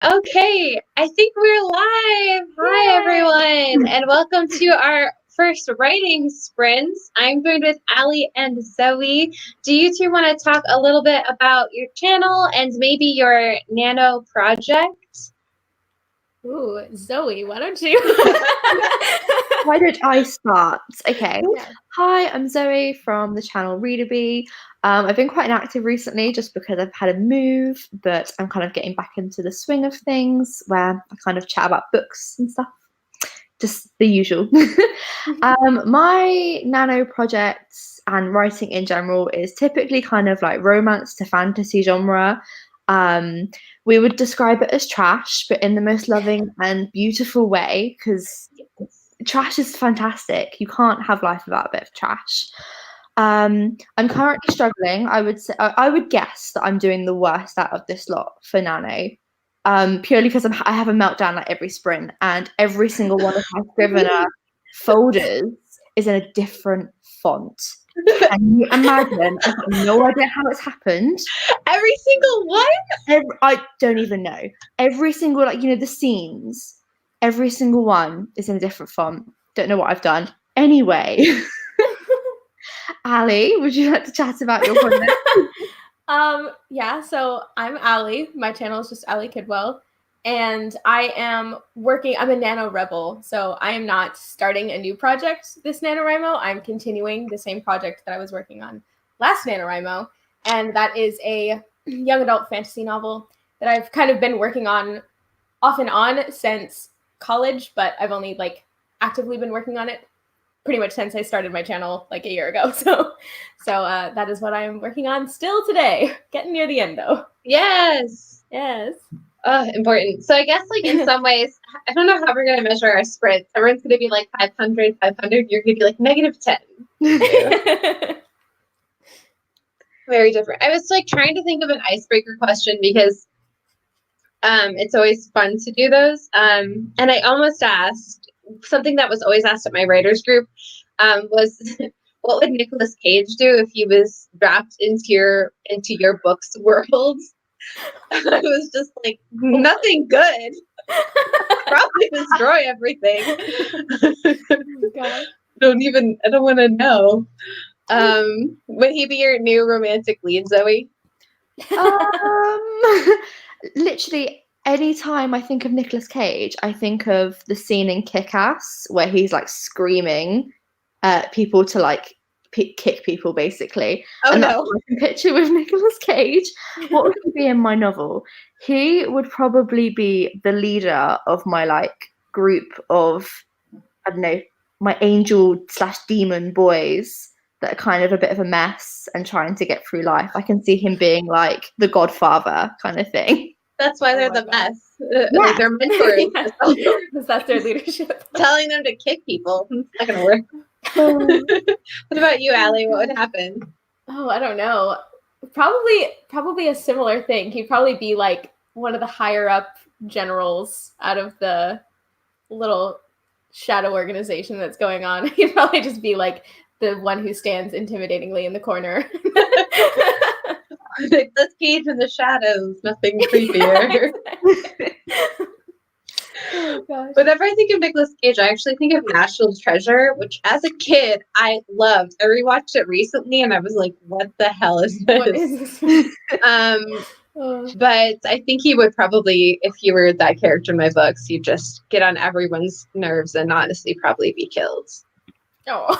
Okay, I think we're live. Hi, everyone, and welcome to our first writing sprint. I'm joined with Ali and Zoe. Do you two want to talk a little bit about your channel and maybe your nano project? Ooh, Zoe, why don't you? Why don't I start? Okay. Yeah. Hi, I'm Zoe from the channel Readerbee. I've been quite inactive recently just because I've had a move, but I'm kind of getting back into the swing of things where I kind of chat about books and stuff. Just the usual. My nano projects and writing in general is typically kind of like romance to fantasy genre. We would describe it as trash, but in the most loving and beautiful way, because trash is fantastic. You can't have life without a bit of trash. I'm currently struggling. I would guess that I'm doing the worst out of this lot for nano. Purely because I have a meltdown like every sprint, and every single one of my Scrivener folders is in a different font. Can you imagine? I've got no idea how it's happened. Every single one? I don't even know. Every single, the scenes, every single one is in a different font. Don't know what I've done. Anyway, Ali, would you like to chat about your project? Yeah, so I'm Ali. My channel is just Ali Kidwell. And I'm a Nano Rebel, so I am not starting a new project this NaNoWriMo. I'm continuing the same project that I was working on last NaNoWriMo, and that is a young adult fantasy novel that I've kind of been working on off and on since college, but I've only actively been working on it pretty much since I started my channel a year ago. So that is what I'm working on still today. Getting near the end though. Yes. Important. So I guess in some ways, I don't know how we're going to measure our sprints. Everyone's going to be 500, 500. You're going to be -10. Very different. I was trying to think of an icebreaker question because it's always fun to do those. And I almost asked something that was always asked at my writers group was what would Nicolas Cage do if he was wrapped into your book's world? I was just nothing good. Probably destroy everything. God. I don't want to know. Would he be your new romantic lead, Zoe? Literally, anytime I think of Nicolas Cage, I think of the scene in Kick-Ass where he's screaming at people to kick people, basically. Oh, and no. That's what I can picture with Nicolas Cage. What would he be in my novel? He would probably be the leader of my group of, I don't know, my angel/demon boys that are kind of a bit of a mess and trying to get through life. I can see him being the Godfather kind of thing. That's why they're the best. Yeah. They're mentors. That's their leadership. Telling them to kick people. It's not going to work. What about you, Ali? What would happen? Oh, I don't know. Probably a similar thing. He'd probably be one of the higher up generals out of the little shadow organization that's going on. He'd probably just be the one who stands intimidatingly in the corner. Let's Cage in the shadows. Nothing creepier. Oh, gosh. Whenever I think of Nicolas Cage, I actually think of National Treasure, which as a kid I loved. I rewatched it recently and I was like, what the hell is this? What is this? But I think he would probably, if he were that character in my books, he'd just get on everyone's nerves and honestly probably be killed. Oh.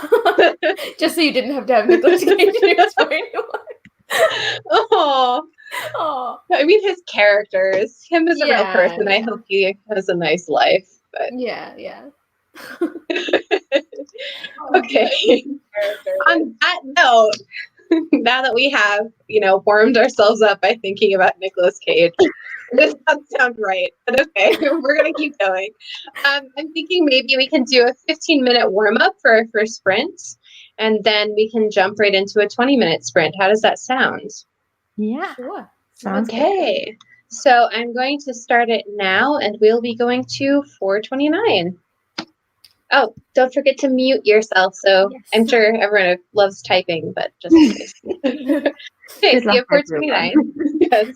Just so you didn't have to have Nicolas Cage in your story anymore. Oh. I mean, his characters. Him as a real person. Yeah. I hope he has a nice life. But yeah. Okay. On that note, now that we have, warmed ourselves up by thinking about Nicolas Cage, this doesn't sound right, but okay, we're gonna keep going. I'm thinking maybe we can do a 15-minute warm-up for our first sprint, and then we can jump right into a 20-minute sprint. How does that sound? Yeah. Sure. Sounds okay. So I'm going to start it now, and we'll be going to 429. Oh, don't forget to mute yourself. So yes. I'm sure everyone loves typing, but just in case. Okay, so you have 429. Yes.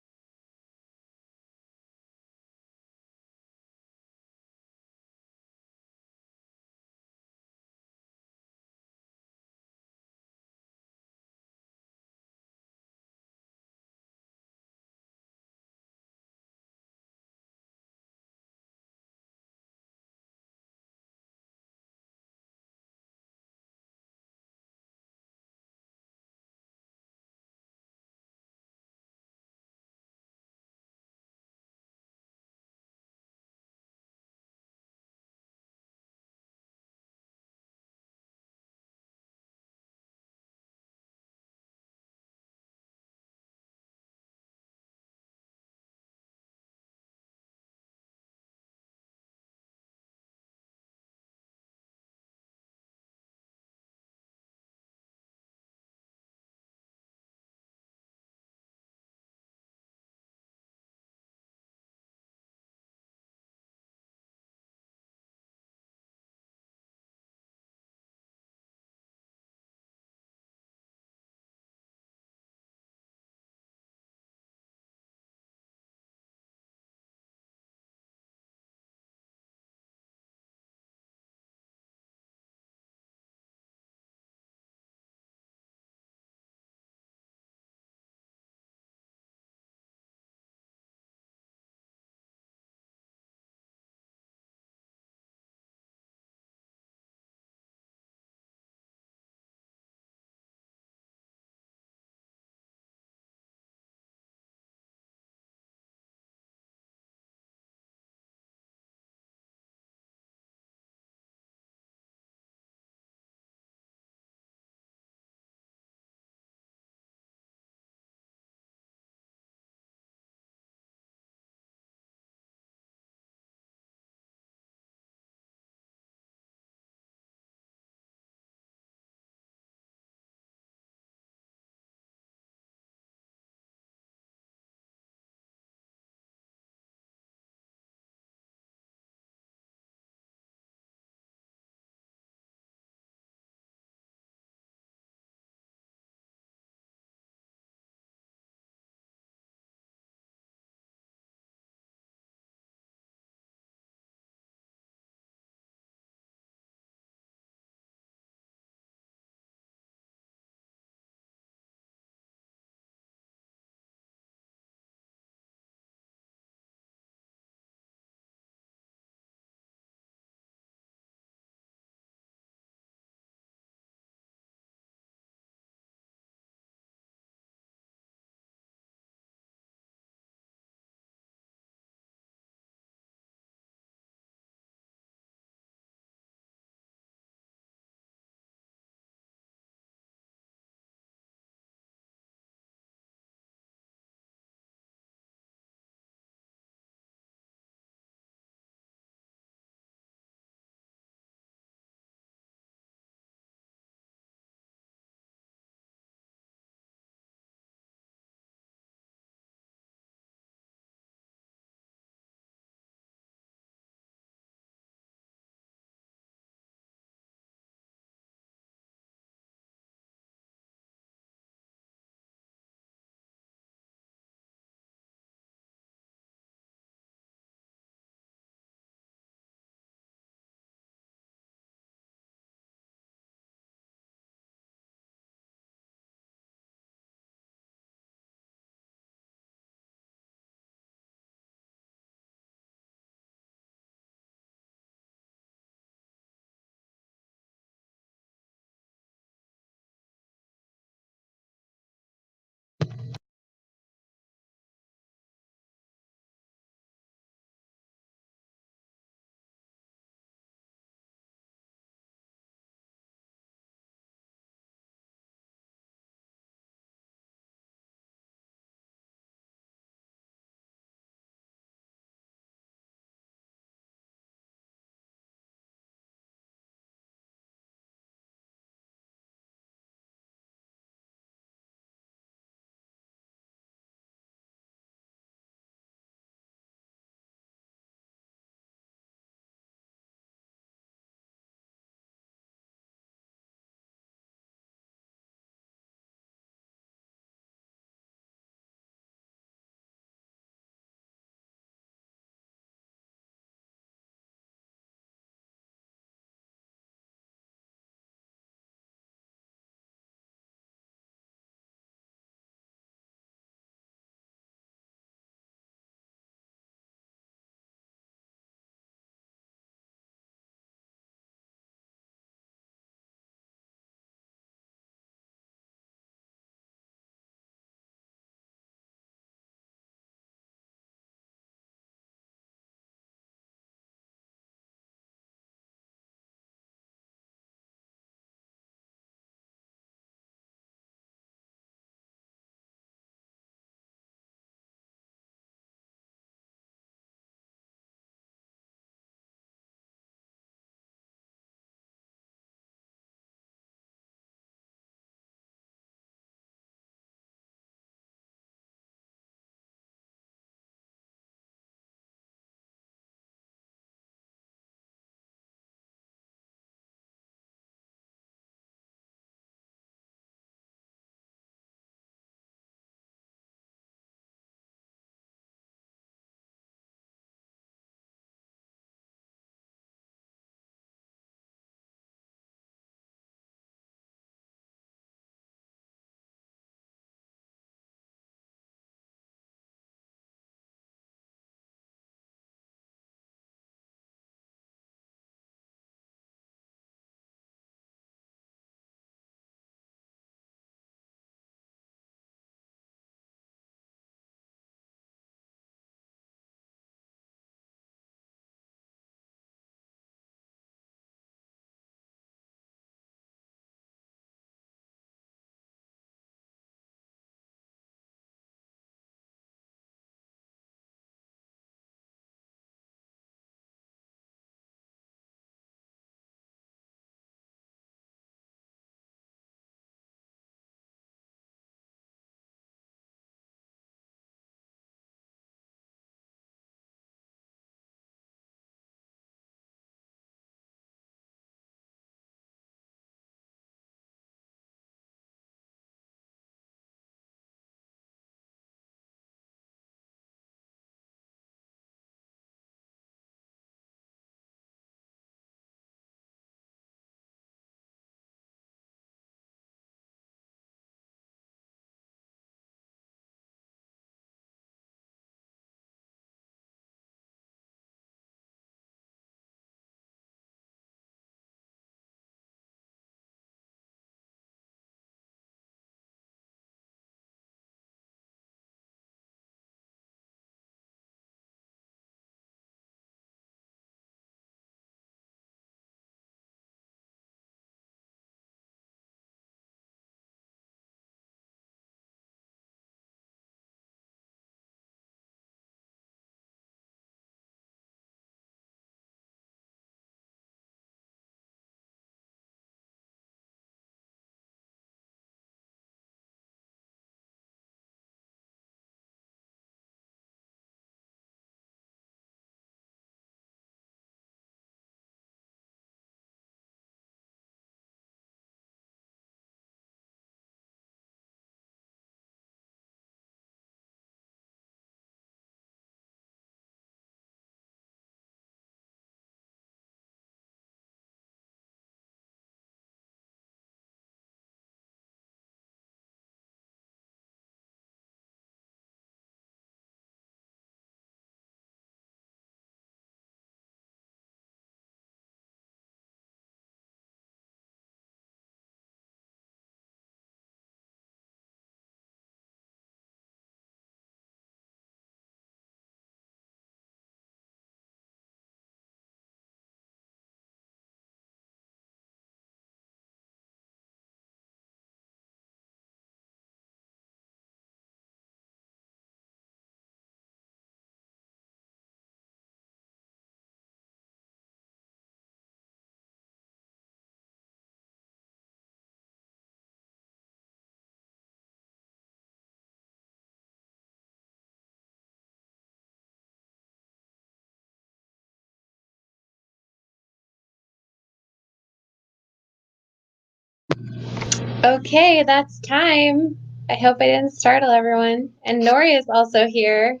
Okay, that's time. I hope I didn't startle everyone. And Nori is also here.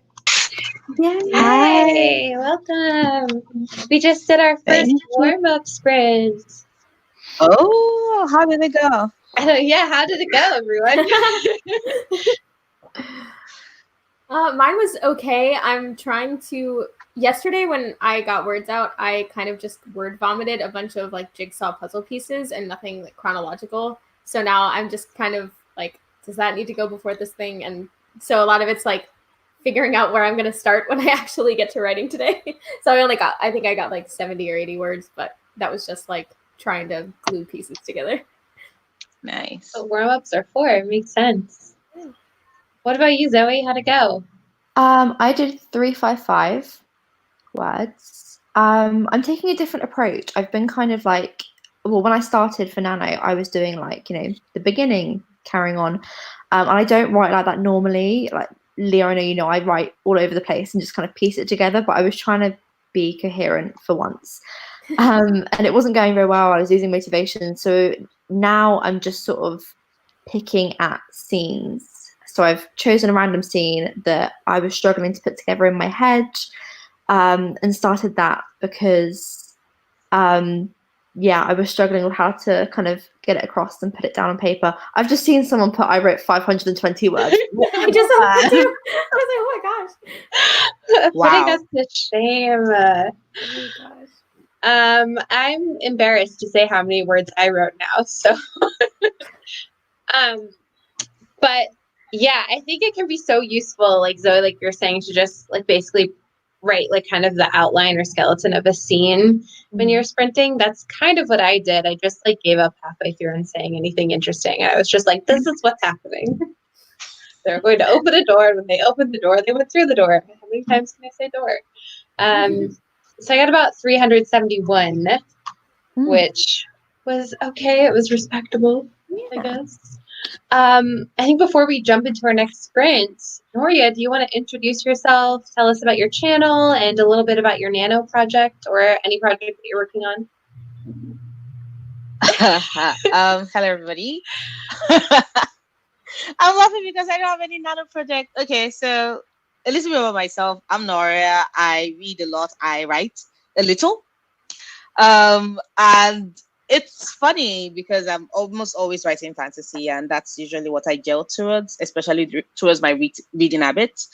Yay! Welcome. We just did our first Thank you. warm-up sprint. Oh, how did it go? Yeah, how did it go, everyone? Mine was okay. I'm trying to. Yesterday, when I got words out, I kind of just word vomited a bunch of like jigsaw puzzle pieces and nothing like chronological. So now I'm just kind of like, does that need to go before this thing? And so a lot of it's like figuring out where I'm going to start when I actually get to writing today. So I think I got like 70 or 80 words, but that was just like trying to glue pieces together. Nice. So warm-ups are 4. Makes sense. What about you, Zoe? How'd it go? I did 355 words. I'm taking a different approach. I've been kind of like, well, when I started for Nano, I was doing like, you know, the beginning, carrying on. And I don't write like that normally. Like Leo, I know you know, I write all over the place and just kind of piece it together, but I was trying to be coherent for once. And it wasn't going very well. I was losing motivation. So now I'm just sort of picking at scenes. So I've chosen a random scene that I was struggling to put together in my head, and started that because, I was struggling with how to kind of get it across and put it down on paper. I've just seen someone put, I wrote 520 words. I just saw that too. I was like, oh my gosh. Wow. Putting us to shame. Oh my gosh. I'm embarrassed to say how many words I wrote now. So, but yeah, I think it can be so useful, like Zoe, like you're saying, to just like basically write like kind of the outline or skeleton of a scene when you're sprinting. That's kind of what I did. I just like gave up halfway through and saying anything interesting. I was just like, this is what's happening. They're going to open a door. When they opened the door, they went through the door. How many times can I say door? So I got about 371, which was okay. It was respectable, I guess. I think before we jump into our next sprint, Noria, do you want to introduce yourself, tell us about your channel, and a little bit about your Nano project or any project that you're working on? Hello, everybody. I'm laughing because I don't have any Nano project. Okay, so a little bit about myself. I'm Noria. I read a lot. I write a little. And it's funny because I'm almost always writing fantasy, and that's usually what I gel towards, especially towards my reading habits.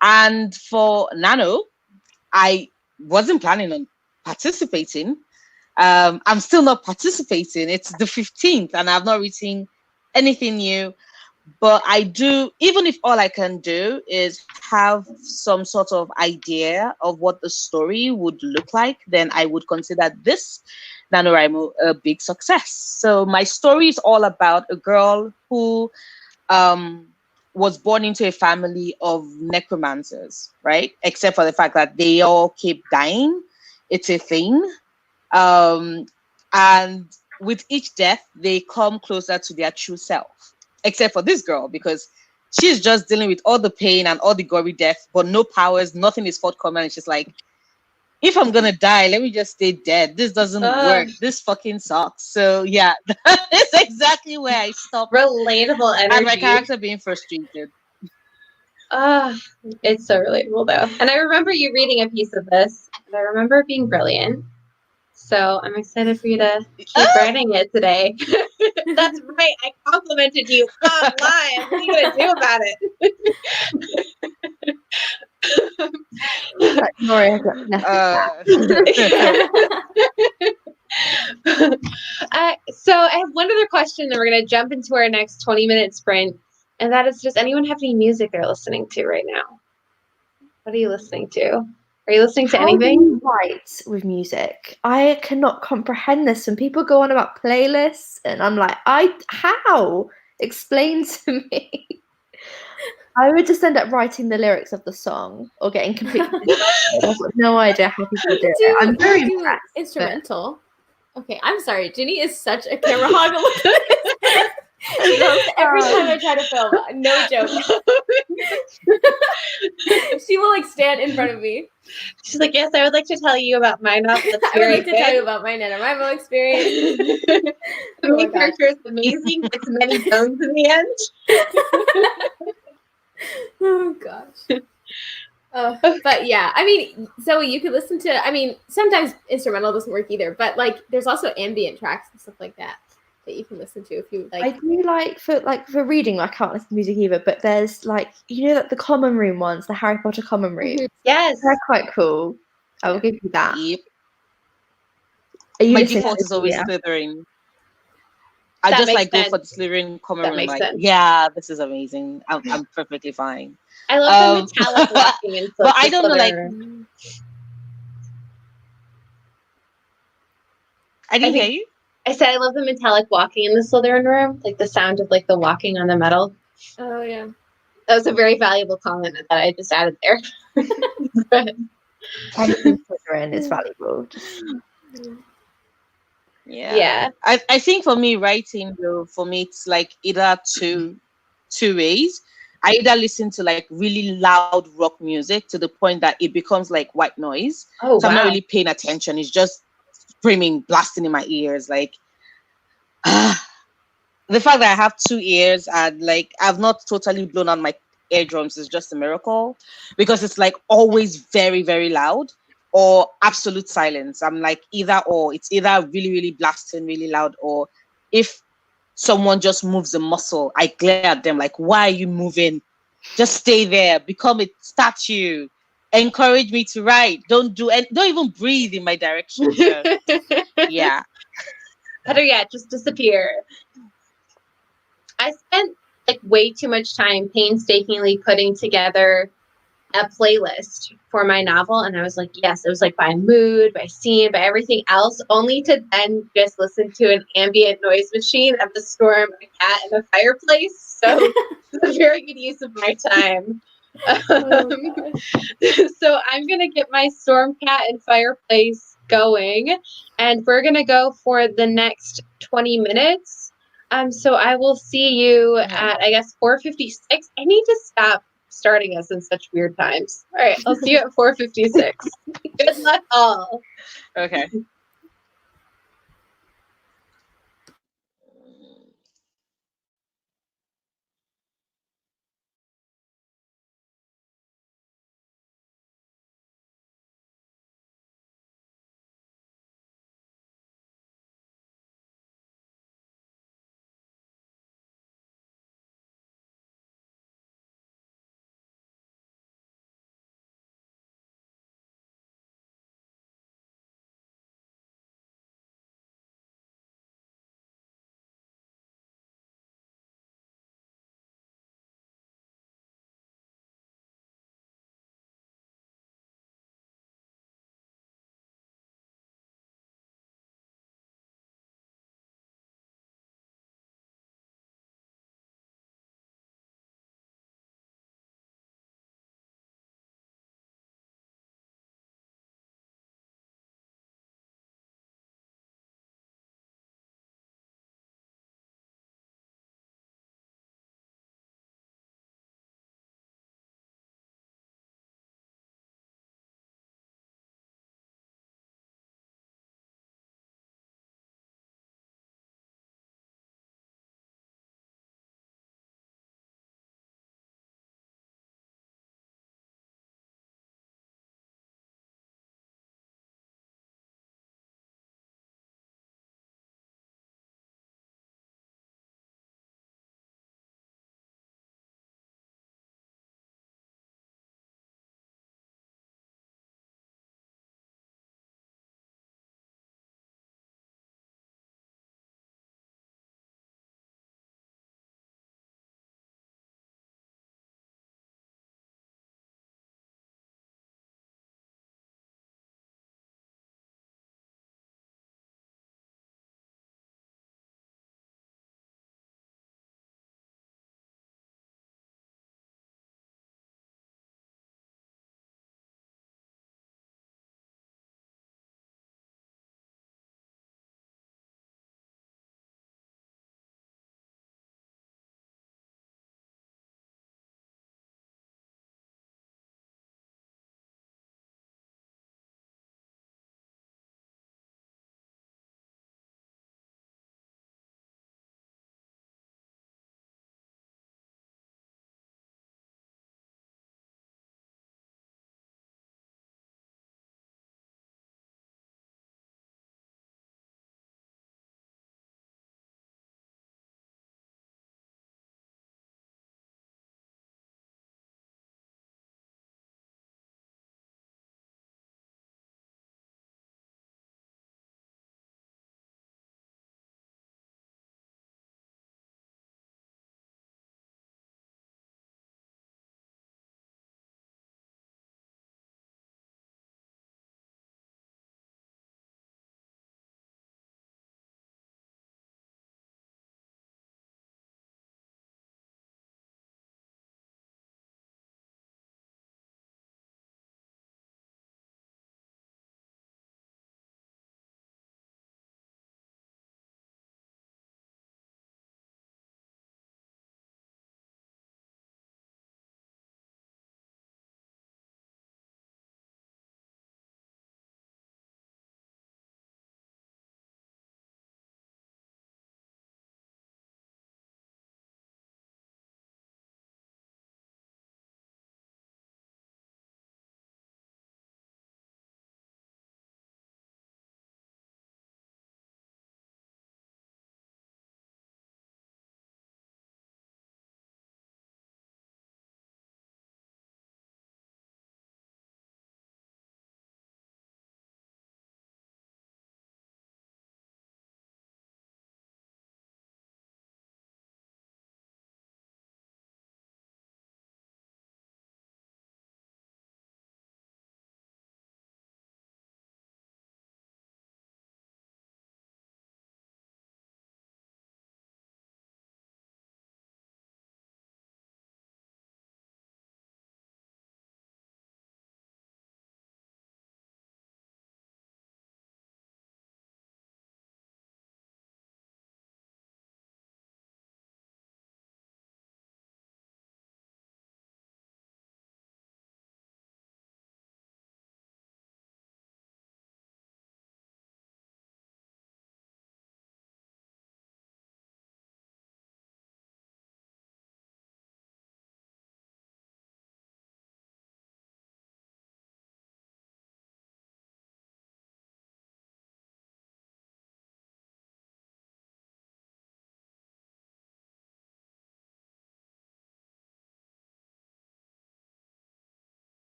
And for Nano, I wasn't planning on participating. I'm still not participating. It's the 15th, and I've not written anything new. But I do, even if all I can do is have some sort of idea of what the story would look like, then I would consider this NaNoWriMo a big success. So my story is all about a girl who was born into a family of necromancers, right? Except for the fact that they all keep dying. It's a thing. And with each death, they come closer to their true self. Except for this girl, because she's just dealing with all the pain and all the gory death, but no powers, nothing is forthcoming. And she's like, if I'm gonna die, let me just stay dead. This doesn't work. This fucking sucks. So yeah, that's exactly where I stopped. Relatable energy. And my character being frustrated. It's so relatable though. And I remember you reading a piece of this, and I remember it being brilliant. So I'm excited for you to keep writing it today. That's right. I complimented you online. What are you going to do about it? So I have one other question, and we're going to jump into our next 20-minute sprint. And that is, does anyone have any music they're listening to right now? What are you listening to? Are you listening to anything? Do you write with music? I cannot comprehend this. When people go on about playlists, and I'm like, how? Explain to me. I would just end up writing the lyrics of the song or getting completely. I've got no idea how people do it. I'm very impressed. Instrumental. Okay, I'm sorry. Ginny is such a camera hog. Every time I try to film, no joke. She will like stand in front of me. She's like, yes, I would like to tell you about my novel. That's I would very like to tell you about my NaNoWriMo experience. the Oh my main God. character is amazing. It's many bones in the end. Oh gosh. But yeah, I mean, Zoe, you could listen to. I mean, sometimes instrumental doesn't work either, but like, there's also ambient tracks and stuff like that you can listen to if you like. I do for reading. I can't listen to music either, but there's like like the common room ones, the Harry Potter common room. Mhm. Yes. They're quite cool. I will give you that. Yep. Are you My listening default to is always yeah? Slytherin. I That just makes like go for sense. the Slytherin common That room. makes Like, sense. yeah, this is amazing. I'm perfectly fine. I love the Um, metallic walking in but I don't know, like, Slytherin. I didn't hear think- you. I said I love the metallic walking in the Slytherin room, like the sound of like the walking on the metal. Oh yeah. That was a very valuable comment that I just added there. But Anything Slytherin is valuable. yeah. I think for me, writing though, for me it's like either two ways. I either listen to like really loud rock music to the point that it becomes like white noise. Oh, So I'm not wow. really paying attention. It's just screaming, blasting in my ears. Like the fact that I have 2 ears and like I've not totally blown out my eardrums is just a miracle, because it's like always very, very loud or absolute silence. I'm like either or. It's either really, really blasting, really loud, or if someone just moves a muscle, I glare at them like, why are you moving? Just stay there, become a statue, encourage me to write. Don't even breathe in my direction. So, yeah. Better yet, just disappear. I spent like way too much time painstakingly putting together a playlist for my novel, and I was like, yes, it was like by mood, by scene, by everything else, only to then just listen to an ambient noise machine of the storm, a cat, and a fireplace. So it's a very good use of my time. Oh, So I'm gonna get my storm cat and fireplace going, and we're gonna go for the next 20 minutes. So I will see you at, I guess, 4:56. I need to stop starting us in such weird times. All right, I'll see you at 4:56. Good luck, all. Okay.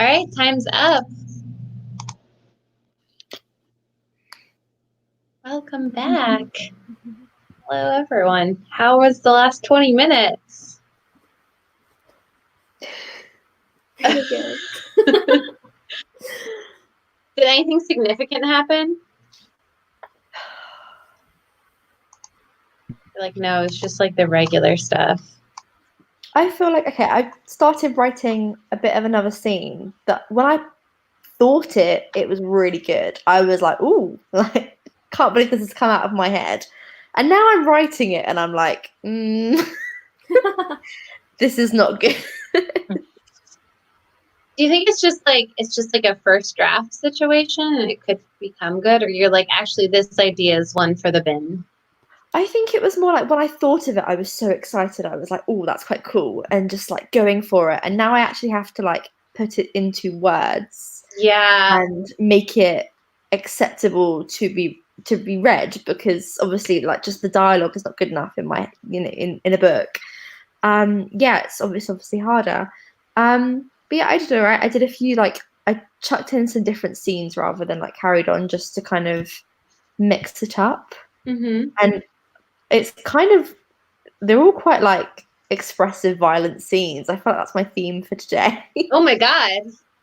All right, time's up. Welcome back. Hello, everyone. How was the last 20 minutes? Pretty good. Did anything significant happen? Like, no, it's just like the regular stuff. I feel like, okay, I started writing a bit of another scene that when I thought it was really good. I was like, ooh, like, can't believe this has come out of my head. And now I'm writing it and I'm like, this is not good. Do you think it's just like a first draft situation and it could become good, or you're like, actually this idea is one for the bin? I think it was more like when I thought of it, I was so excited. I was like, oh, that's quite cool. And just like going for it. And now I actually have to like put it into words. Yeah. And make it acceptable to be read, because obviously like just the dialogue is not good enough in my in a book. It's obviously harder. But yeah, I did all right. I did a few, like, I chucked in some different scenes rather than like carried on, just to kind of mix it up. Mm-hmm. And it's kind of, they're all quite like expressive, violent scenes. I felt that's my theme for today. Oh my god.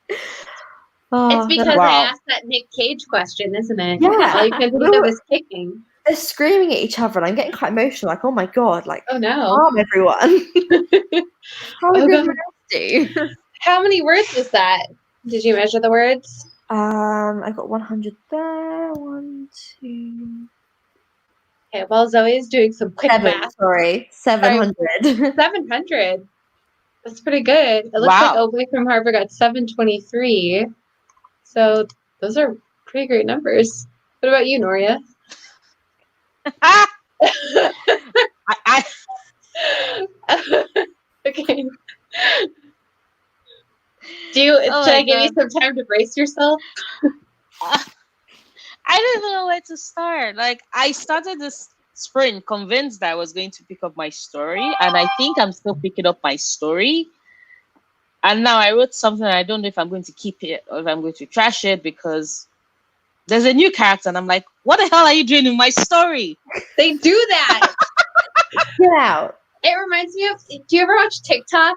It's because Wow. I asked that Nick Cage question, isn't it? Yeah. All you could think of is kicking. They're screaming at each other and I'm getting quite emotional, like, oh my god, like, oh no. calm everyone. How Oh, did God. everyone else do? How many words was that? Did you measure the words? I got 100 there. 1, 2, Okay, well, Zoe's doing some quick 7. math. Sorry, 700. 700. That's pretty good. It looks Wow. like Oakley from Harvard got 723. So those are pretty great numbers. What about you, Noria? I Okay. Should I give you some time to brace yourself? I don't even know where to start. Like, I started this sprint convinced that I was going to pick up my story, and I think I'm still picking up my story. And now I wrote something, and I don't know if I'm going to keep it or if I'm going to trash it, because there's a new character, and I'm like, what the hell are you doing in my story? They do that. Get out. It reminds me of, do you ever watch TikTok?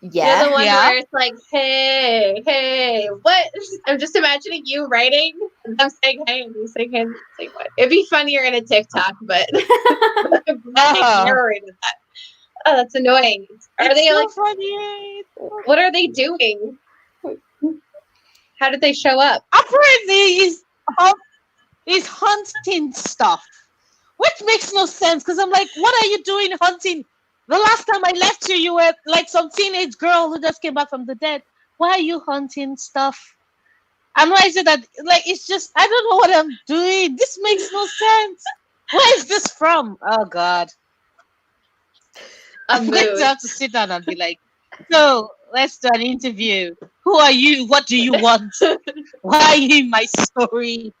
Yeah. You're the one Yeah. where it's like, hey, what? I'm just imagining you writing, and I'm saying hey, and you saying hey, and saying what? It'd be funnier in a TikTok, but I'm glad they narrated that. Oh, that's annoying. Are they so like, funny? what are they doing? How did they show up? Apparently, he's hunting stuff, which makes no sense, because I'm like, what are you doing hunting? The last time I left you, you were like some teenage girl who just came back from the dead. Why are you hunting stuff? And why is it that, like, it's just, I don't know what I'm doing. This makes no sense. Where is this from? Oh, God. I'm going to have to sit down and be like, so let's do an interview. Who are you? What do you want? Why are you in my story?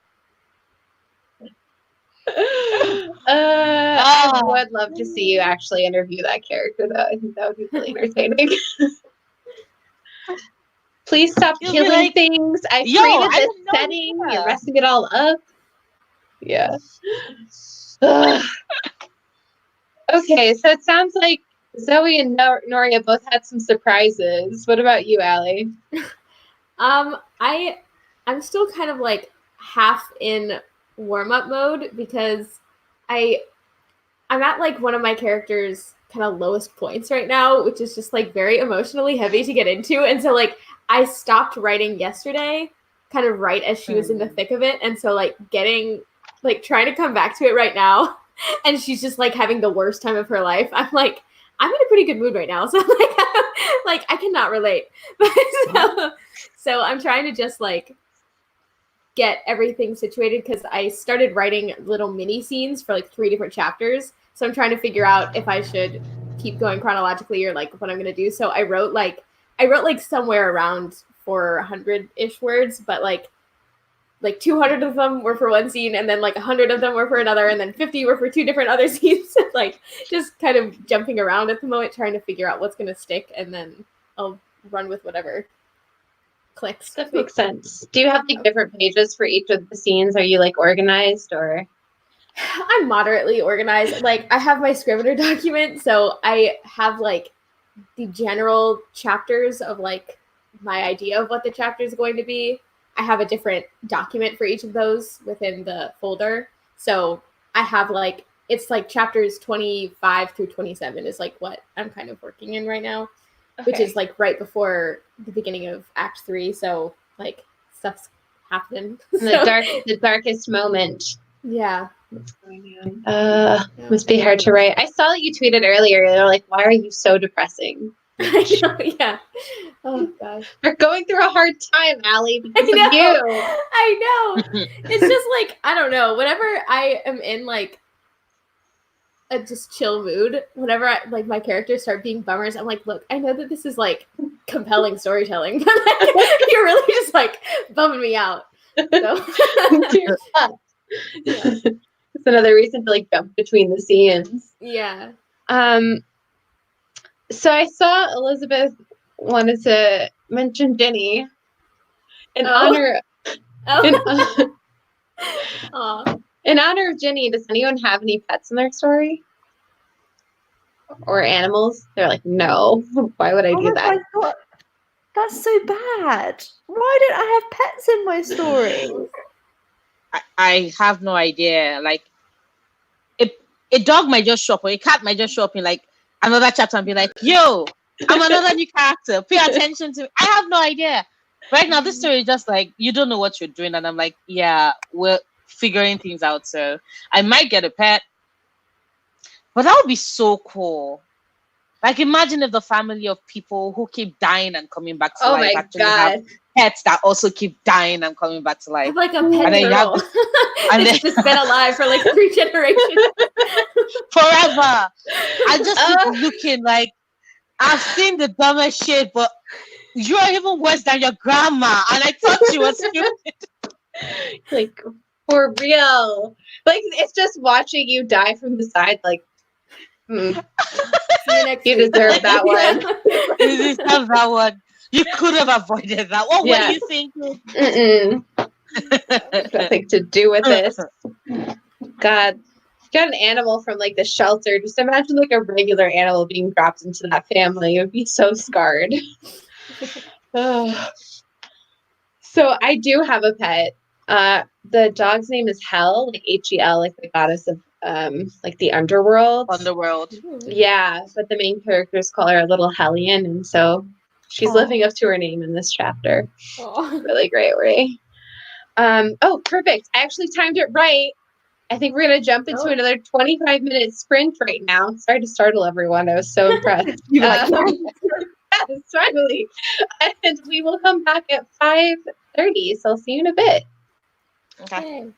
I would love to see you actually interview that character, though. I think that would be really entertaining. Please stop You'll be killing like, things. I "Yo, created I this didn't know setting. that." You're messing it all up. Yeah. Ugh. Okay, so it sounds like Zoe and Noria both had some surprises. What about you, Allie? I'm still kind of like half in warm-up mode, because I'm at like one of my characters' kind of lowest points right now, which is just like very emotionally heavy to get into. And so like I stopped writing yesterday, kind of right as she was in the thick of it. And so like trying to come back to it right now, and she's just like having the worst time of her life. I'm like, I'm in a pretty good mood right now. So like I cannot relate. So I'm trying to just like get everything situated, because I started writing little mini scenes for like 3 different chapters. So I'm trying to figure out if I should keep going chronologically or like what I'm going to do. So I wrote like somewhere around 400-ish words, but like 200 of them were for one scene, and then like 100 of them were for another, and then 50 were for 2 different other scenes. Like just kind of jumping around at the moment, trying to figure out what's going to stick, and then I'll run with whatever. clicks. That makes sense. Do you have like different pages for each of the scenes? Are you like organized or? I'm moderately organized. Like I have my Scrivener document, so I have like the general chapters of like my idea of what the chapter is going to be. I have a different document for each of those within the folder. So I have like it's like chapters 25 through 27 is like what I'm kind of working in right now, which is like right before the beginning of Act 3. So like stuff's happening. The darkest moment. Yeah. What's going on? Must be hard to write. I saw that you tweeted earlier. They're like, "Why are you so depressing?" I know, yeah. Oh gosh. We're going through a hard time, Allie, because I of you. know. It's just like I don't know. Whenever I am in like a just chill mood, whenever I, like my characters start being bummers, I'm like, look, I know that this is like compelling storytelling, but like, you're really just like bumming me out. So. Yeah. It's another reason to like jump between the scenes. Yeah. So I saw Elizabeth wanted to mention Ginny in honor. In honor of Ginny, does anyone have any pets in their story? Or animals? They're like, no. Why would I do that? My God. That's so bad. Why don't I have pets in my story? I have no idea. Like, a dog might just show up, or a cat might just show up in like another chapter and be like, "Yo, I'm another new character. Pay attention to me." I have no idea. Right now, this story is just like you don't know what you're doing, and I'm like, yeah, we're figuring things out. So I might get a pet, but that would be so cool. Like, imagine if the family of people who keep dying and coming back to life actually have pets that also keep dying and coming back to life. Have like a pet turtle. And it's just been alive for like 3 generations. Forever. I just keep looking like I've seen the dumbest shit, but you're even worse than your grandma, and I thought she was stupid. Like, for real. Like, it's just watching you die from the side, like, you deserve that one. You deserve that one. You could have avoided that. What were you thinking? Nothing to do with this. God. Got an animal from like the shelter. Just imagine like a regular animal being dropped into that family. It would be so scarred. So I do have a pet. The dog's name is Hel, like Hel, like the goddess of like the underworld. Yeah, but the main characters call her a little Hellion, and so she's living up to her name in this chapter. Really great way. Oh, perfect. I actually timed it right. I think we're going to jump into another 25-minute sprint right now. Sorry to startle everyone. I was so impressed. Yes, finally. And we will come back at 5:30. So I'll see you in a bit. Okay.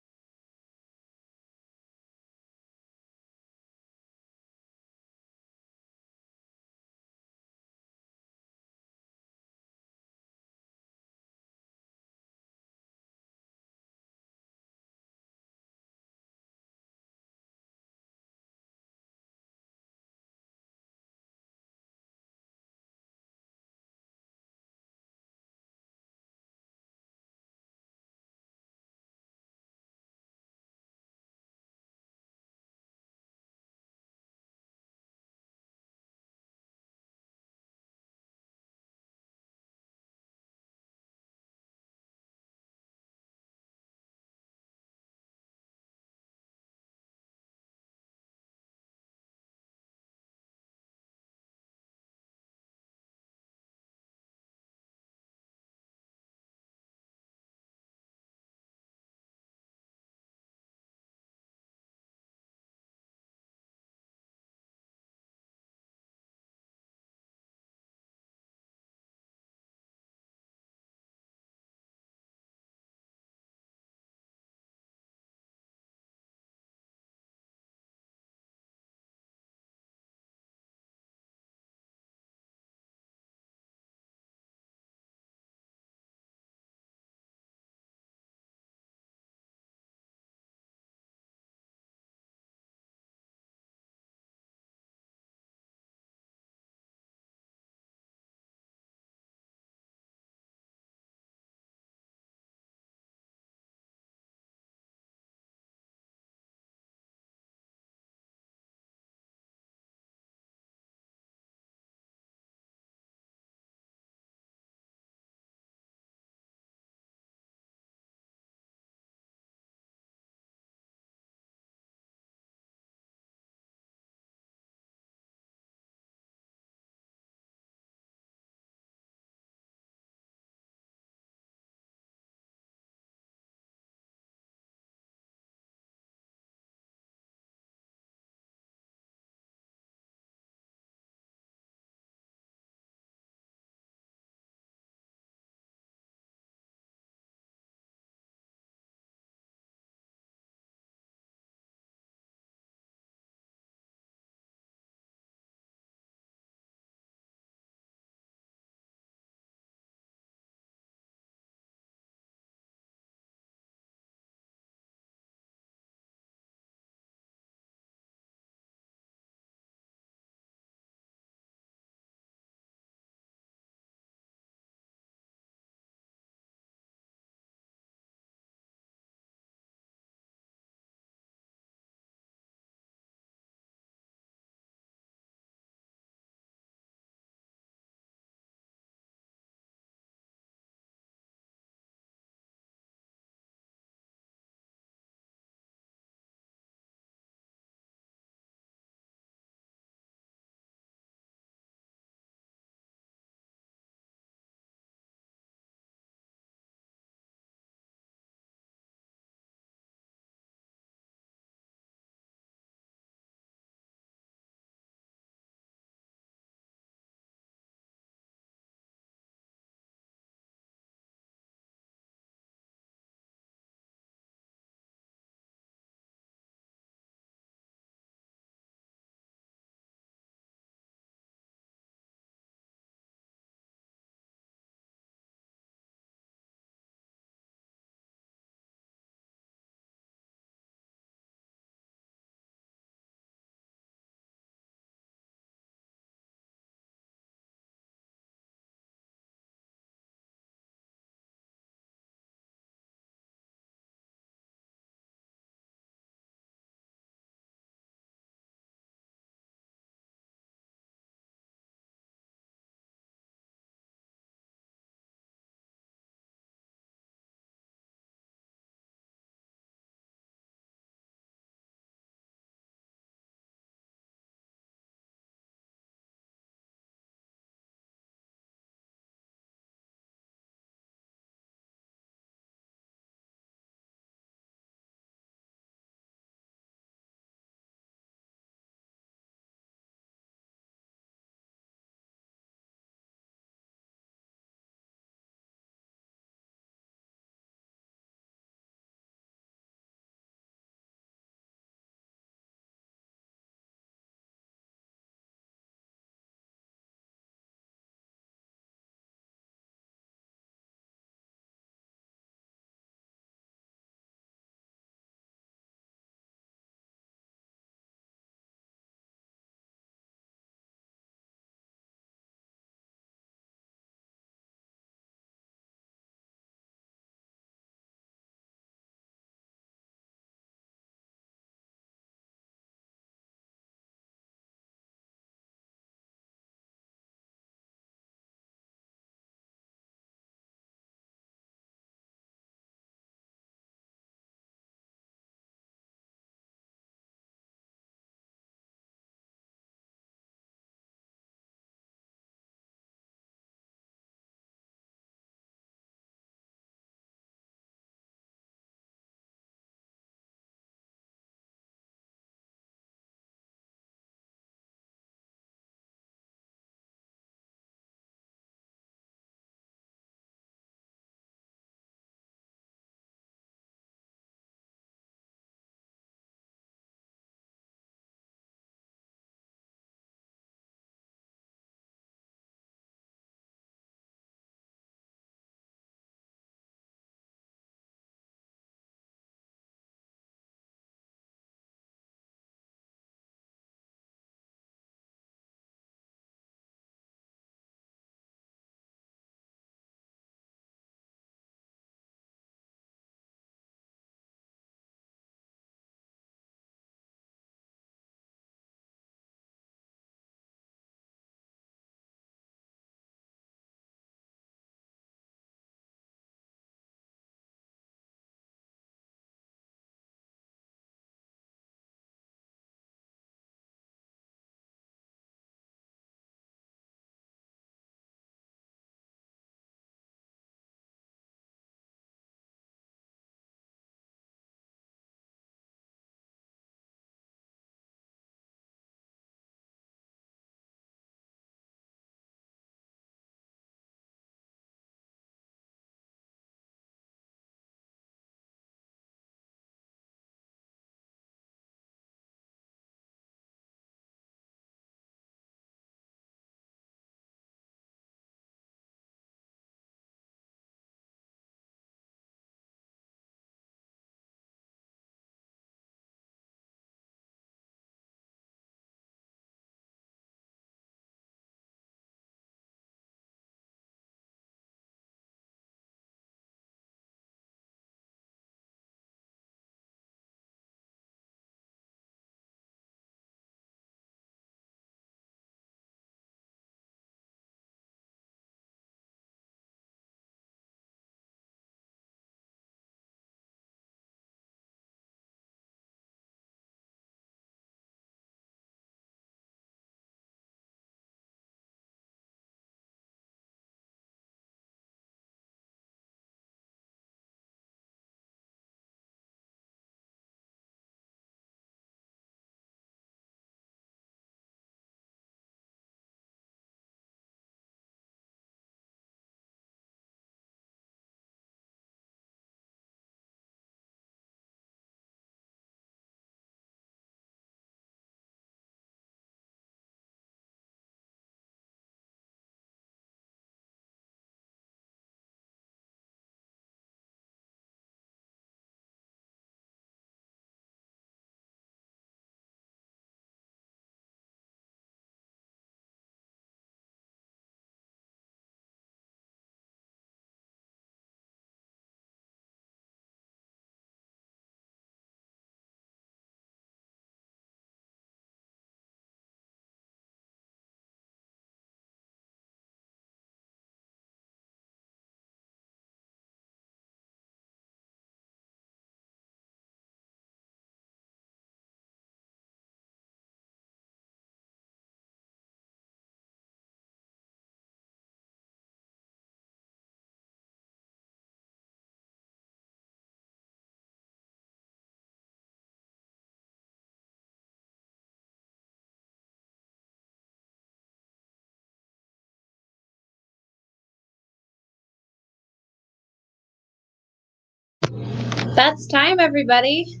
That's time, everybody.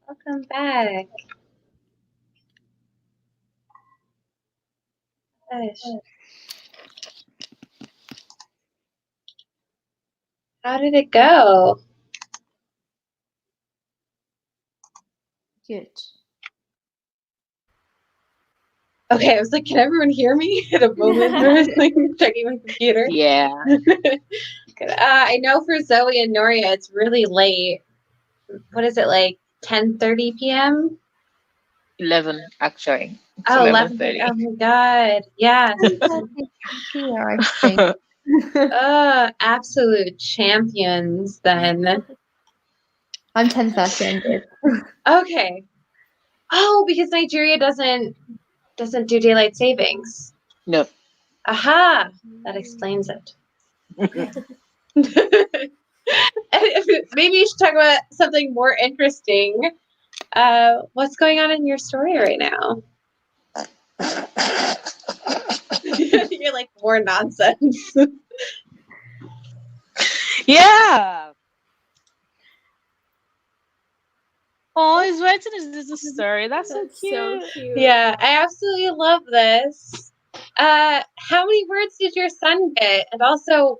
Welcome back. Gosh. How did it go? Good. Okay, I was like, can everyone hear me at a moment where I was like checking my computer? Yeah. Good. I know for Zoe and Noria, it's really late. What is it, like 10:30 p.m.? 11 actually. It's Oh, 11. 11:30. Oh my God. Yeah. Here, I think. Absolute champions then. I'm 10:30. I'm good. Okay. Oh, because Nigeria doesn't do daylight savings. No. Aha, that explains it. Maybe you should talk about something more interesting. What's going on in your story right now? You're like, more nonsense. Yeah. Oh, he's writing this story. That's so That's cute. so cute. Yeah, I absolutely love this. How many words did your son get? And also,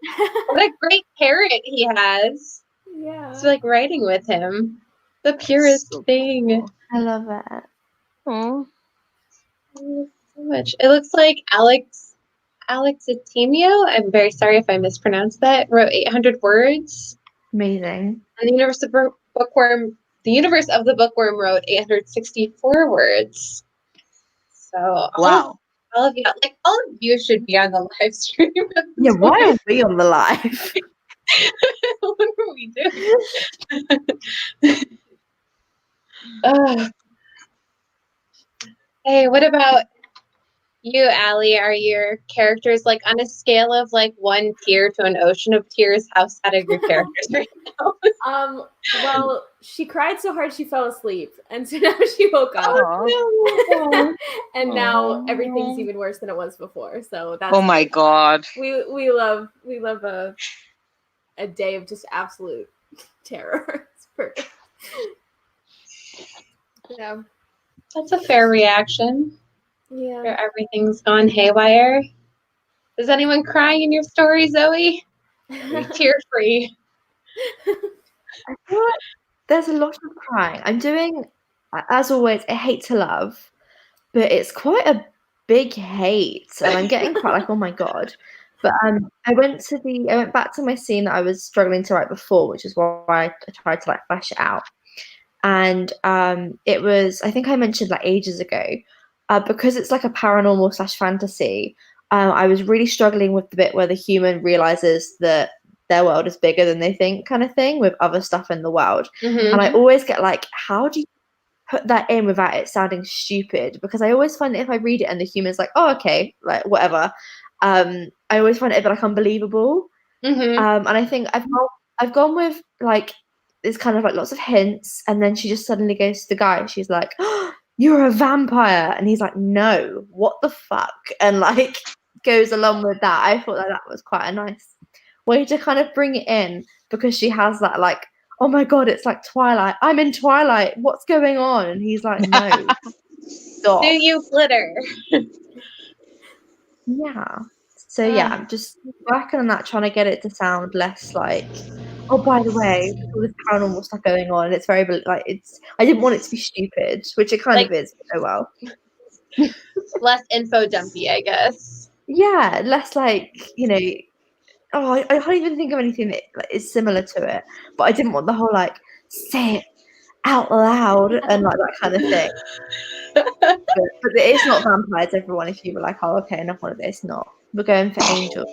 what a great parent he has. Yeah. It's like writing with him. The purest So thing. cool. I love it. Oh. So much. It looks like Alex Atimio, I'm very sorry if I mispronounced that, wrote 800 words. Amazing. And the universe of the bookworm wrote 864 words. So Wow. all of you should be on the live stream. At this Yeah, why point. are we on the live? What are we doing? Hey, what about you, Allie? Are your characters like on a scale of like 1 tear to an ocean of tears? How sad are your characters right now? Well, she cried so hard she fell asleep, and so now she woke up, Oh, and now Aw. everything's even worse than it was before. So that's Oh my God. we love a day of just absolute terror. It's perfect. Yeah. that's a fair reaction. Yeah. Where everything's gone haywire. Is anyone crying in your story, Zoe? Tear free. I feel like there's a lot of crying. I'm doing, as always, a hate to love, but it's quite a big hate, and I'm getting quite like, oh my God. But I went back to my scene that I was struggling to write before, which is why I tried to like flesh it out. And it was, I think I mentioned like ages ago, because it's like a paranormal / fantasy. I was really struggling with the bit where the human realizes that their world is bigger than they think, kind of thing, with other stuff in the world. Mm-hmm. And I always get like, how do you put that in without it sounding stupid? Because I always find that if I read it and the human's like, oh, okay, like whatever, I always find it a bit like unbelievable. Mm-hmm. And I think I've gone with like, there's kind of like lots of hints, and then she just suddenly goes to the guy and she's like, oh, you're a vampire, and he's like, no, what the fuck, and like goes along with that. I thought that was quite a nice way to kind of bring it in, because she has that like, oh my God, it's like Twilight, I'm in Twilight, what's going on? And he's like, no, stop. Do you glitter? Yeah. So yeah, I'm just working on that, trying to get it to sound less like, oh, by the way, there's all this paranormal stuff going on, and it's very like, it's, I didn't want it to be stupid, which it kind of is. Oh well. Less info dumpy, I guess. Yeah, less like, oh, I can't even think of anything that like, is similar to it, but I didn't want the whole like say it out loud and like that kind of thing. But it's not vampires, everyone. If you were like, oh, okay, enough of this, not. We're going for angels.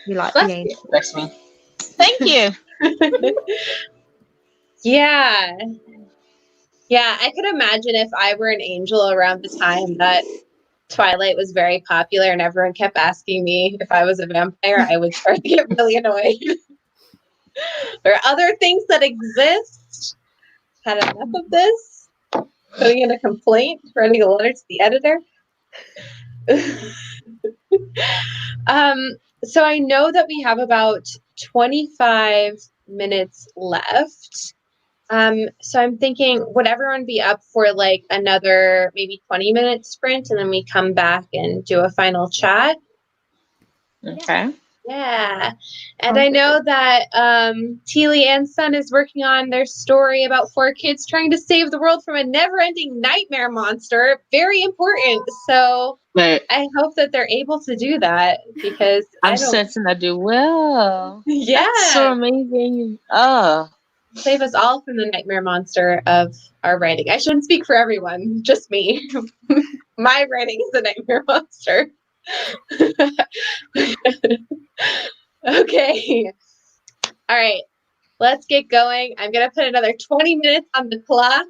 We like Bless the you. angels. Bless me. Thank you. Yeah. Yeah, I could imagine if I were an angel around the time that Twilight was very popular and everyone kept asking me if I was a vampire, I would start to get really annoyed. There are other things that exist. Had enough of this. Putting in a complaint, writing a letter to the editor. So I know that we have about 25 minutes left. So I'm thinking, would everyone be up for like another maybe 20-minute sprint and then we come back and do a final chat? Okay. Yeah. And I know that Teely and Son is working on their story about 4 kids trying to save the world from a never-ending nightmare monster. Very important. So But I hope that they're able to do that because I'm I don't. certain that they will. Yeah. That's so amazing. Oh, Save us all from the nightmare monster of our writing. I shouldn't speak for everyone, just me. My writing is a nightmare monster. Okay. All right. Let's get going. I'm going to put another 20 minutes on the clock.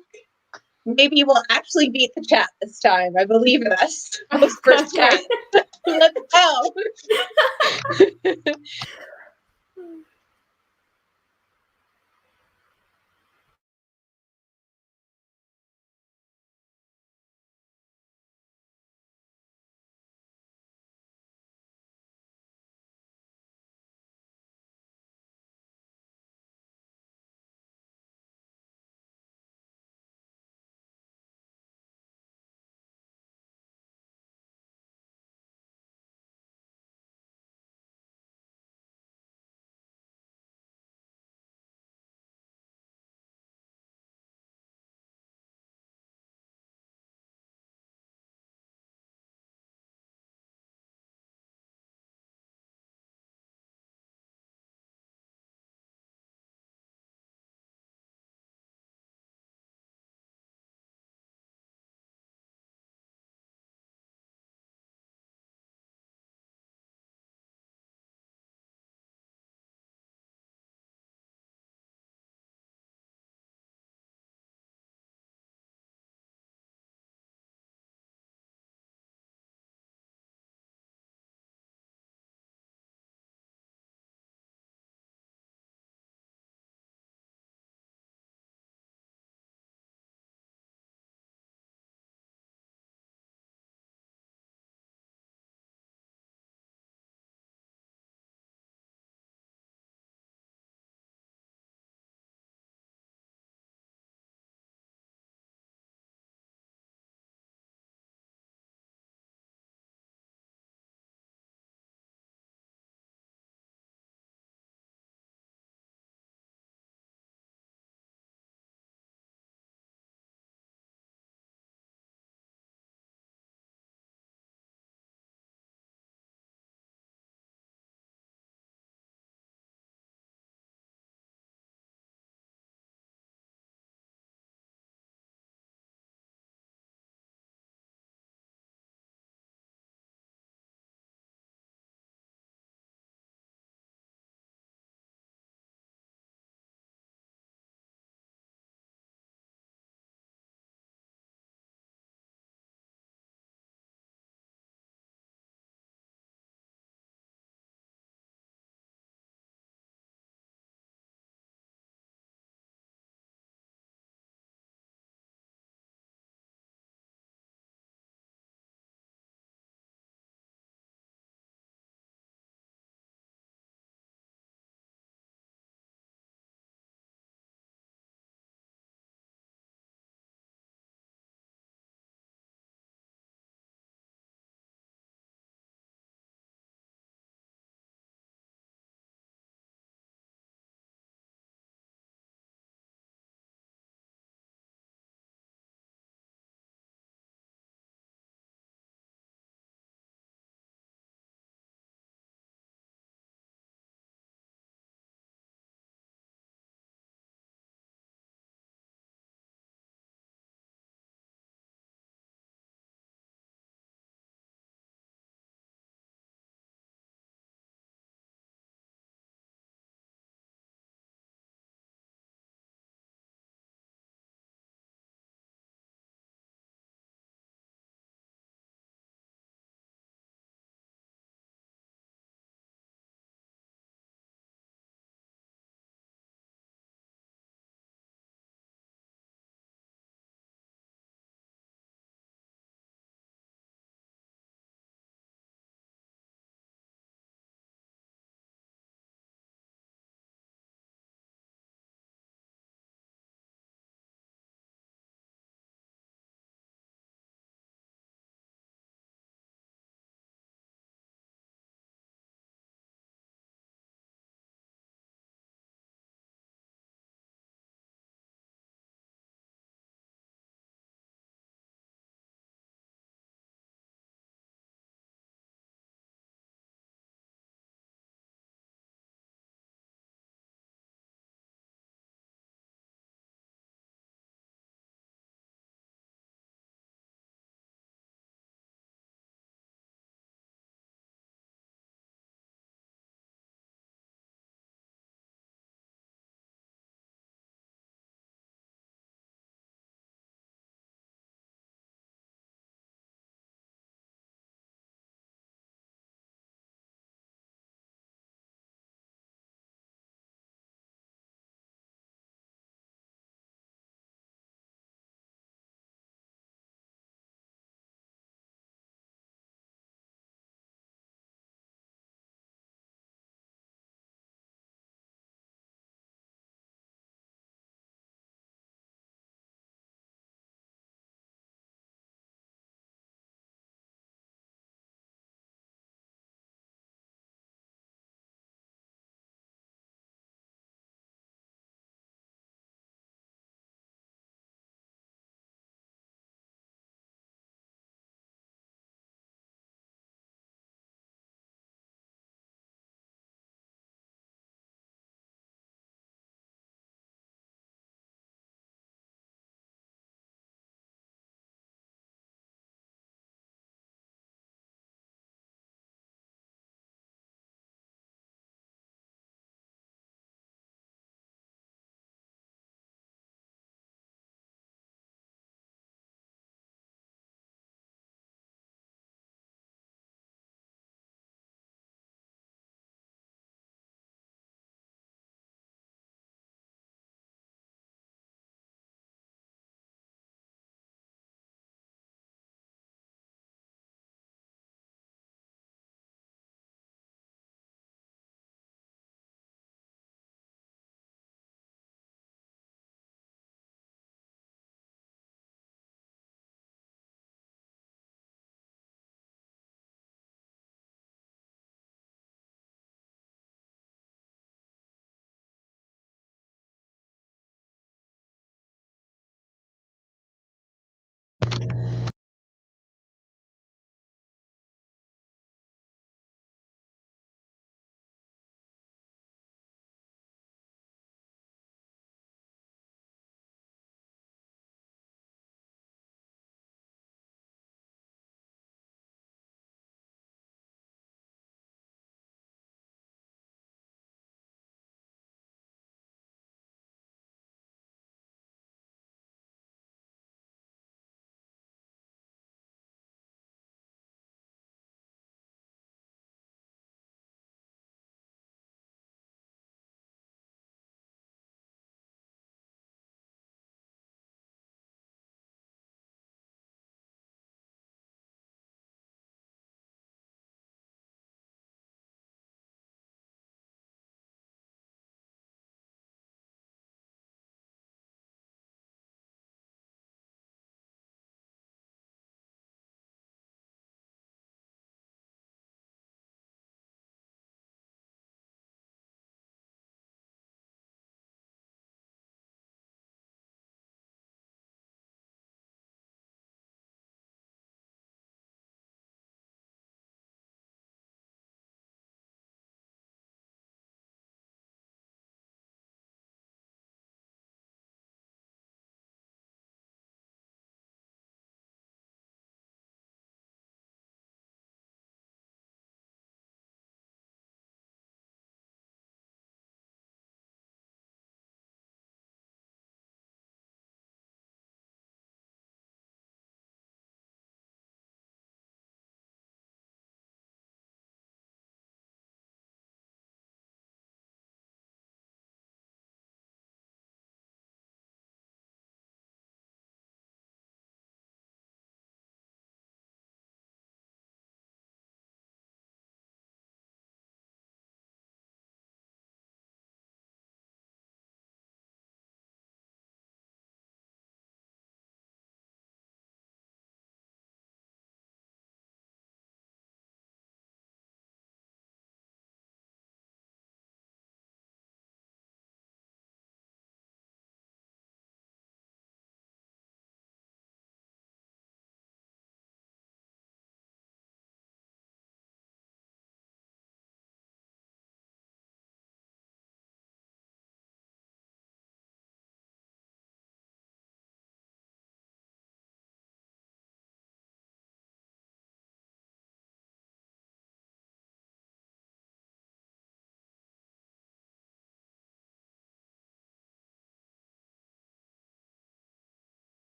Maybe we'll actually beat the chat this time. I believe in us. First Okay. time. Let's go.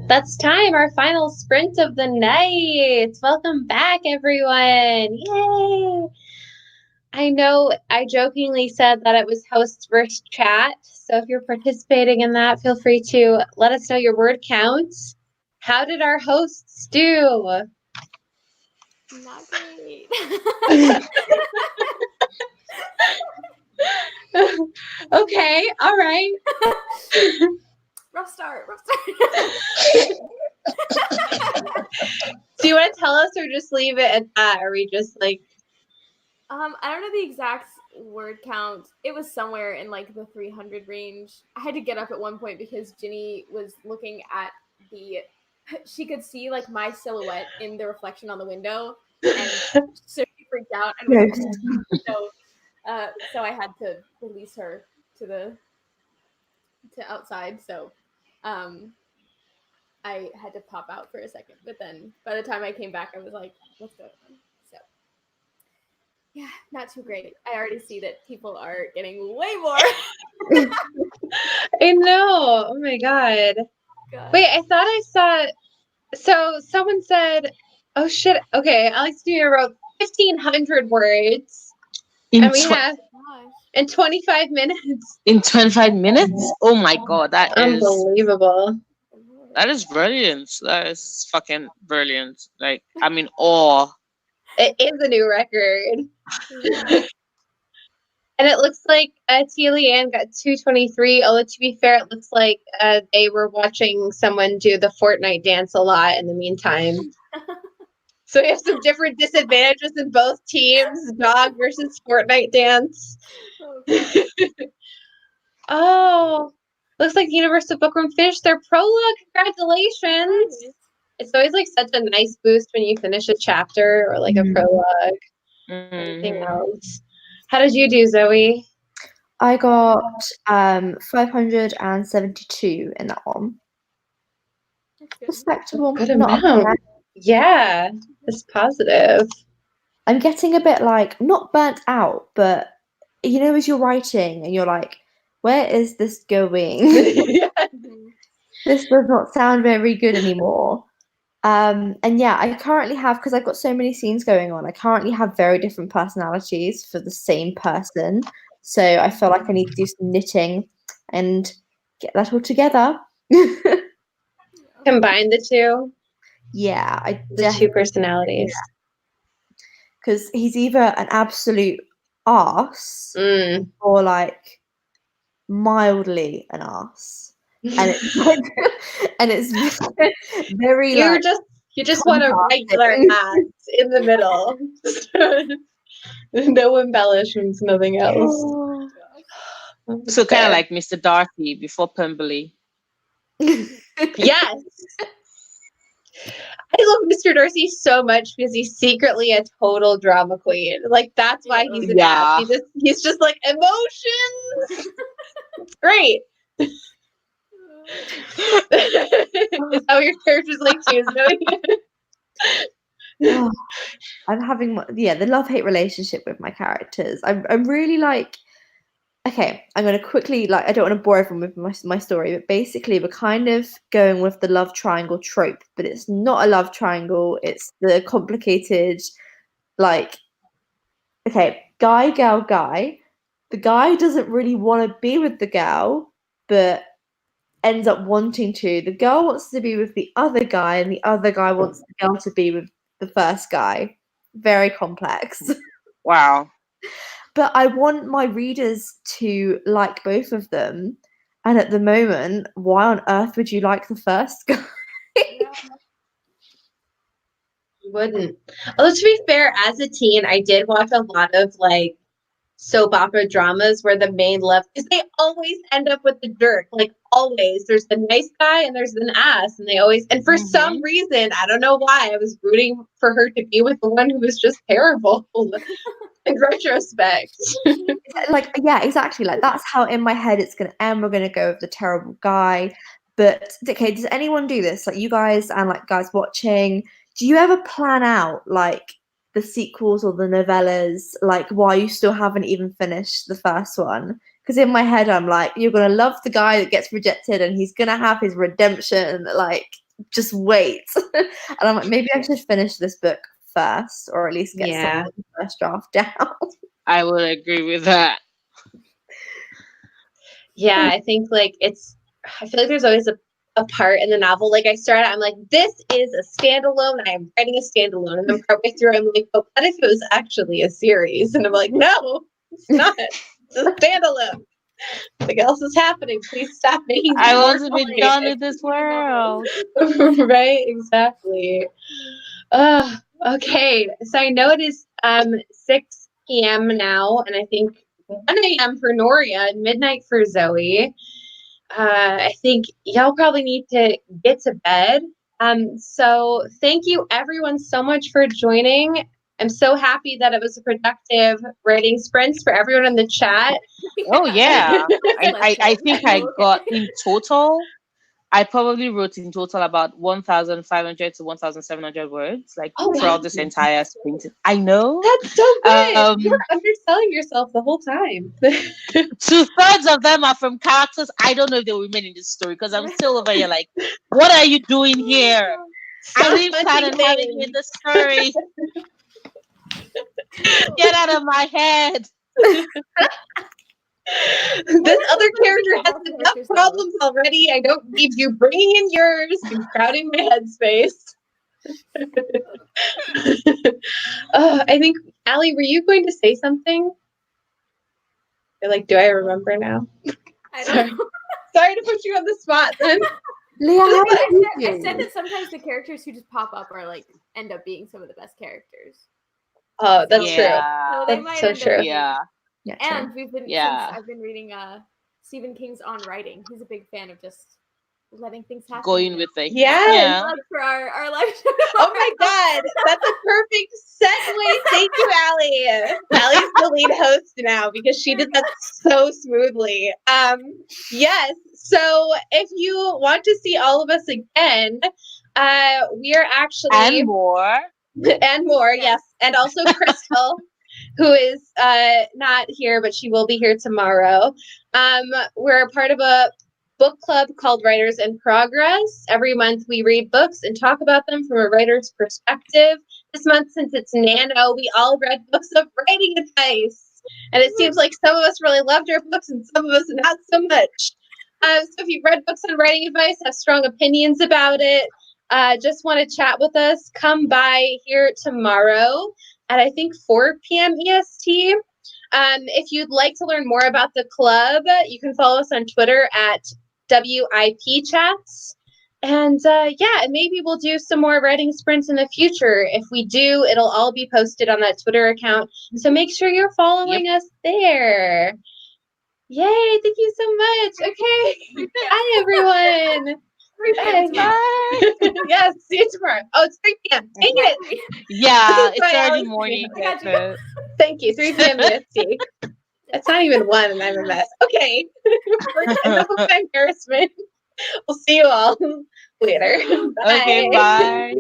That's time, our final sprint of the night. Welcome back, everyone. Yay! I know I jokingly said that it was hosts versus chat. So if you're participating in that, feel free to let us know your word counts. How did our hosts do? Not great. Okay, all right. Rough start. Do you want to tell us or just leave it at that? Are we just like I don't know the exact word count. It was somewhere in like the 300 range. I had to get up at one point because Ginny was looking at she could see like my silhouette in the reflection on the window, and so she freaked out and was so I had to release her to outside. So I had to pop out for a second, but then by the time I came back, I was like, what's going on? So yeah, not too great. I already see that people are getting way more. I know. Oh my god. Wait, I thought I saw. So someone said, "Oh shit." Okay, Alex Jr. wrote 1,500 words, and we have in 25 minutes. In 25 minutes? Oh my god, that Unbelievable. is brilliant. That is fucking brilliant. Like, I'm in awe. It is a new record. And it looks like Tia Leanne got 223. Although to be fair, it looks like they were watching someone do the Fortnite dance a lot in the meantime. So we have some different disadvantages in both teams: dog versus Fortnite dance. Oh, looks like the Universal Bookworm finished their prologue. Congratulations! It's always like such a nice boost when you finish a chapter or like a prologue. Anything else? How did you do, Zoe? I got 572 in that one. Respectable. Good amount. Yeah, it's positive. I'm getting a bit like not burnt out, but you know, as you're writing and you're like, where is this going? This does not sound very good anymore. And yeah, I currently have, because I've got so many scenes going on, I currently have very different personalities for the same person. So I feel like I need to do some knitting and get that all together. Combine the two? Yeah, the two personalities. Because he's either an absolute arse or like mildly an arse. And it's very you just want a regular ass in the middle. No embellishments, nothing else. So kind of like Mr. Darcy before Pemberley. Yes. I love Mr. Darcy so much because he's secretly a total drama queen. Like that's why he's an ass. He's just like emotions. It's great. Is that what your character's like too, Zoe? I'm having the love-hate relationship with my characters. I'm really like, okay, I'm going to quickly, like, I don't want to bore everyone with my story, but basically we're kind of going with the love triangle trope, but it's not a love triangle. It's the complicated, like, okay, guy, girl, guy. The guy doesn't really want to be with the girl, but ends up wanting to. The girl wants to be with the other guy, and the other guy wants the girl to be with the first guy. Very complex. Wow. But I want my readers to like both of them. And at the moment, why on earth would you like the first guy? You wouldn't. Although to be fair, as a teen, I did watch a lot of like soap opera dramas where the main love, because they always end up with the jerk. Like always, there's the nice guy and there's an ass, and they always. And for some reason, I don't know why, I was rooting for her to be with the one who was just terrible. In retrospect. Like, yeah, exactly. Like that's how in my head it's gonna end. We're gonna go with the terrible guy. But okay, does anyone do this? Like you guys and like guys watching, do you ever plan out like the sequels or the novellas, like why you still haven't even finished the first one? Because in my head I'm like, you're gonna love the guy that gets rejected and he's gonna have his redemption. Like just wait. And I'm like, maybe I should finish this book first, or at least get Yeah. some of the first draft down. I would agree with that. Yeah, I think like I feel like there's always a part in the novel. Like I start out, I'm like, this is a standalone. I am writing a standalone. And then partway through, I'm like, but what if it was actually a series? And I'm like, no, it's not. It's a standalone. Something else is happening. Please stop making I more want to be noise. done with this world. Right, exactly. Okay. So I know it is 6 p.m. now, and I think 1 a.m. for Noria and midnight for Zoe. I think y'all probably need to get to bed. So thank you everyone so much for joining. I'm so happy that it was a productive writing sprints for everyone in the chat. Oh yeah. I think I got in total. I probably wrote in total about 1,500 to 1,700 words, like Oh, wow. throughout this entire sprint. I know. That's so good. You Um, were underselling yourself the whole time. 2/3 of them are from characters. I don't know if they will remain in this story because I'm still over here like, what are you doing here? I didn't plan on having you in the story. Get out of my head. This other character has enough problems already. I don't need you bringing in yours and crowding my headspace. I think, Allie, were you going to say something? You're like, do I remember now? I don't know. Sorry to put you on the spot then. Leah, how I are you said doing? that sometimes the characters who just pop up are like end up being some of the best characters. Oh, that's Yeah. So they That's might so end true. up being- Yeah. Yeah, true. And we've been Yeah. since I've been reading Stephen King's On Writing. He's a big fan of just letting things happen. Going with things. Yes. Yeah. Plug for our live Oh my God, that's a perfect segue. Thank you, Allie. Allie's the lead host now because she did that so smoothly. Yes. So if you want to see all of us again, we are actually And more. and more, yes, and also Crystal, who is not here, but she will be here tomorrow. We're a part of a book club called Writers in Progress. Every month we read books and talk about them from a writer's perspective. This month, since it's Nano, we all read books of writing advice. And it seems like some of us really loved our books and some of us not so much. So if you've read books on writing advice, have strong opinions about it, just want to chat with us, come by here tomorrow at I think 4 p.m. EST. If you'd like to learn more about the club, you can follow us on Twitter at WIP Chats. And yeah, maybe we'll do some more writing sprints in the future. If we do, it'll all be posted on that Twitter account. So make sure you're following us there. Yay, thank you so much. Okay. Bye, everyone. Bye. Yes, see you tomorrow. Oh, it's 3 p.m. Dang it. Yeah, it's Bye, early Alex. morning. I got you. so- Thank you. 3 p.m. EST. It's not even 1 and I'm a mess. Okay. Enough of my embarrassment. We'll see you all later. Bye. Okay, bye.